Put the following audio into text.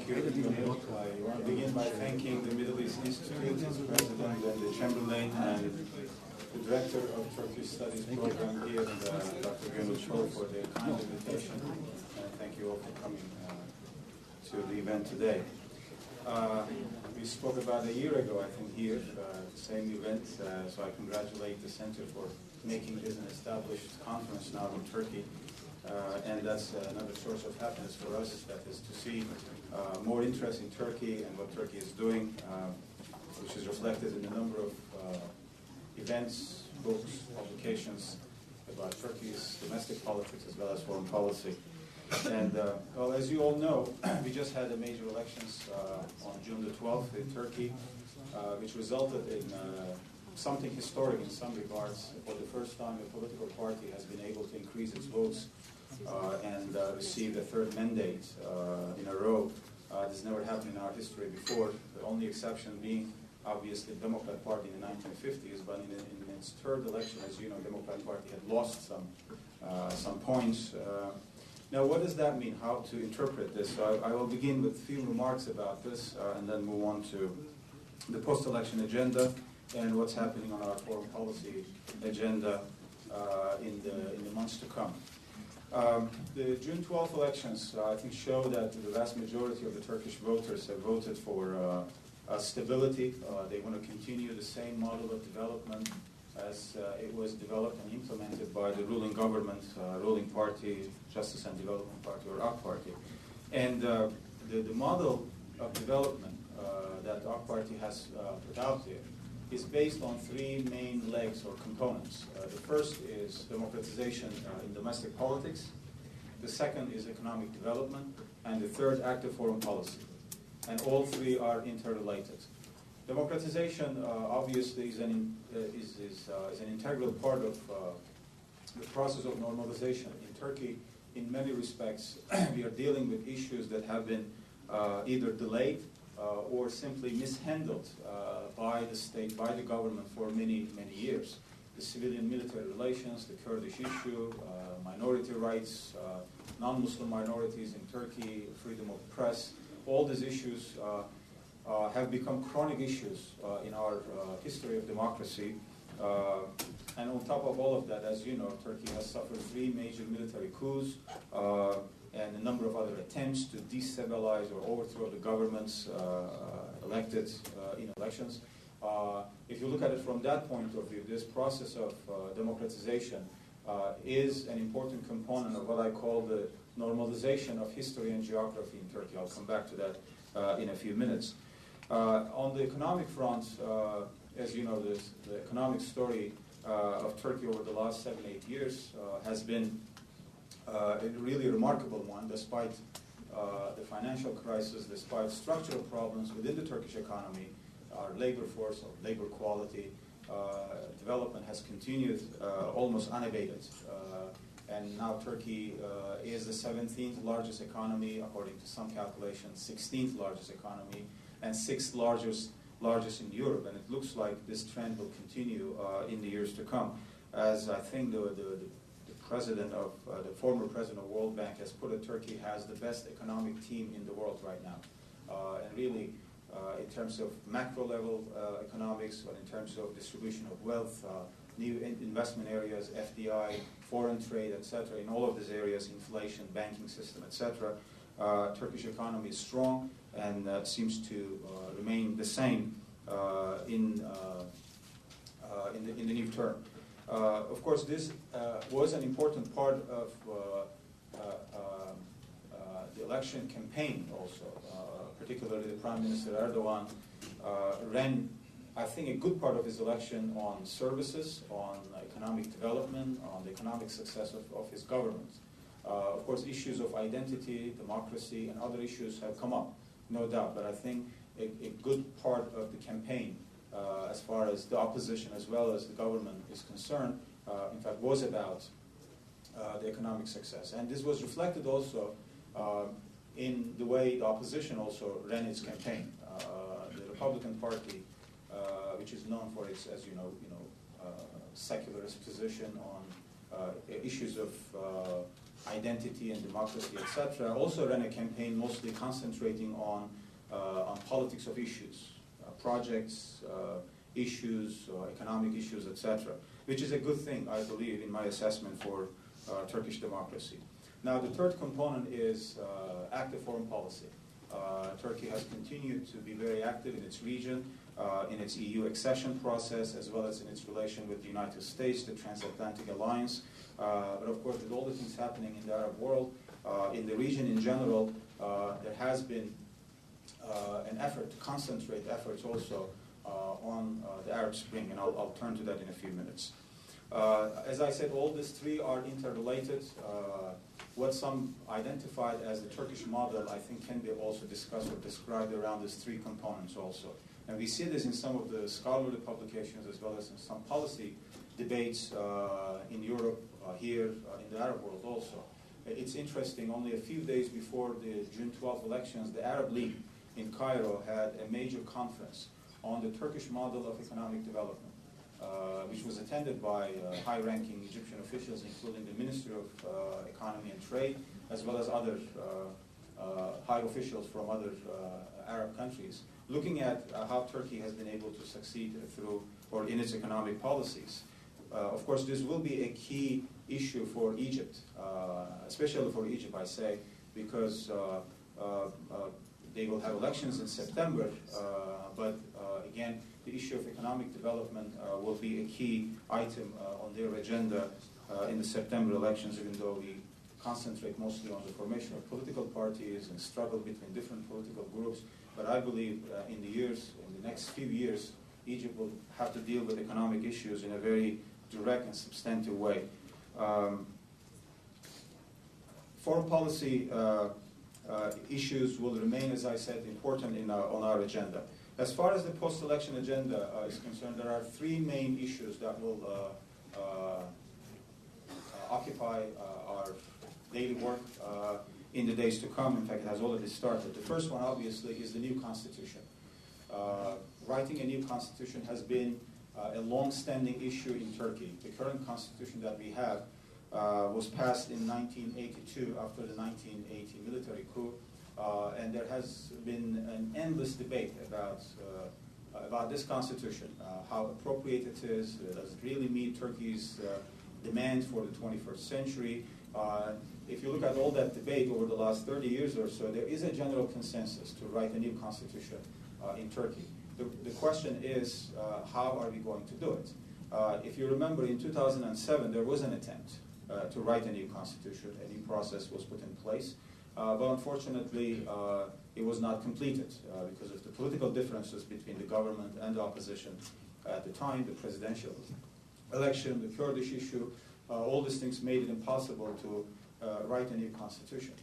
Thank you. I want to begin by thanking the Middle East Institute, its president, and the Chamberlain, and the director of Turkish Studies program here, Dr. Gönül Çol, for their kind invitation. And thank you all for coming to the event today. We spoke about a year ago, I think, here, the same event, so I congratulate the Center for making this an established conference now in Turkey. And that's another source of happiness for us, that is to see more interest in Turkey and what Turkey is doing, which is reflected in the number of events, books, publications about Turkey's domestic politics as well as foreign policy. And, well, as you all know, we just had the major elections on June the 12th in Turkey, which resulted in something historic in some regards. For the first time, a political party has been able to increase its votes and receive a third mandate in a row. This never happened in our history before, the only exception being, obviously, the Democrat Party in the 1950s, but in its third election, as you know, the Democrat Party had lost some points. Now, what does that mean? How to interpret this? So I will begin with a few remarks about this and then move on to the post-election agenda and what's happening on our foreign policy agenda in the months to come. The June 12th elections, I think, show that the vast majority of the Turkish voters have voted for stability. They want to continue the same model of development as it was developed and implemented by the ruling government, ruling party, Justice and Development Party, or AK Party. And the model of development that the AK Party has put out there is based on three main legs or components. The first is democratization in domestic politics. The second is economic development. And the third, active foreign policy. And all three are interrelated. Democratization, obviously, is an integral part of the process of normalization. In Turkey, in many respects, we are dealing with issues that have been either delayed or simply mishandled by the state, by the government for many, many years. The civilian-military relations, the Kurdish issue, minority rights, non-Muslim minorities in Turkey, freedom of press, all these issues have become chronic issues in our history of democracy. And on top of all of that, as you know, Turkey has suffered three major military coups and a number of other attempts to destabilize or overthrow the governments elected in elections. If you look at it from that point of view, this process of democratization is an important component of what I call the normalization of history and geography in Turkey. I'll come back to that in a few minutes. On the economic front, as you know, the economic story of Turkey over the last 7-8 years has been a really remarkable one, despite the financial crisis, despite structural problems within the Turkish economy. Our labor force, or labor quality, development has continued almost unabated. And now Turkey is the 17th largest economy, according to some calculations, 16th largest economy, and 6th largest in Europe. And it looks like this trend will continue in the years to come, as I think the president of the former president of World Bank has put it, Turkey has the best economic team in the world right now. And really, in terms of macro level economics, or in terms of distribution of wealth, new investment areas, FDI, foreign trade, etc., in all of these areas, inflation, banking system, etc., Turkish economy is strong and seems to remain the same in the new term. Of course, this was an important part of the election campaign also. Particularly the Prime Minister Erdogan ran, I think, a good part of his election on services, on economic development, on the economic success of his government. Of course, issues of identity, democracy, and other issues have come up, no doubt, but I think a good part of the campaign, as far as the opposition as well as the government is concerned, in fact, was about the economic success. And this was reflected also in the way the opposition also ran its campaign. The Republican Party, which is known for its, as you know, secularist position on issues of identity and democracy, etc., also ran a campaign mostly concentrating on politics of issues, projects, issues, economic issues, etc., which is a good thing, I believe, in my assessment for Turkish democracy. Now, the third component is active foreign policy. Turkey has continued to be very active in its region, in its EU accession process, as well as in its relation with the United States, the transatlantic alliance. But of course, with all the things happening in the Arab world, in the region in general, there has been an effort to concentrate efforts also on the Arab Spring, and I'll turn to that in a few minutes. As I said, all these three are interrelated. What some identified as the Turkish model, I think, can be also discussed or described around these three components also. And we see this in some of the scholarly publications as well as in some policy debates in Europe, here, in the Arab world also. It's interesting, only a few days before the June 12 elections, the Arab League in Cairo had a major conference on the Turkish model of economic development, which was attended by high-ranking Egyptian officials, including the Ministry of Economy and Trade, as well as other high officials from other Arab countries, looking at how Turkey has been able to succeed through or in its economic policies. Of course, this will be a key issue for Egypt, especially for Egypt, I say, because they will have elections in September, but again, the issue of economic development will be a key item on their agenda in the September elections, even though we concentrate mostly on the formation of political parties and struggle between different political groups. But I believe in the next few years, Egypt will have to deal with economic issues in a very direct and substantive way. Foreign policy issues will remain, as I said, important on our agenda. As far as the post-election agenda is concerned, there are three main issues that will occupy our daily work in the days to come. In fact, it has already started. The first one, obviously, is the new constitution. Writing a new constitution has been a long-standing issue in Turkey. The current constitution that we have was passed in 1982 after the 1980 military coup, and there has been an endless debate about this constitution, how appropriate it is, does it really meet Turkey's demand for the 21st century. If you look at all that debate over the last 30 years or so, there is a general consensus to write a new constitution in Turkey. The question is, how are we going to do it? If you remember, in 2007, there was an attempt to write a new constitution. A new process was put in place. But unfortunately, it was not completed because of the political differences between the government and the opposition at the time, the presidential election, the Kurdish issue. All these things made it impossible to write a new constitution.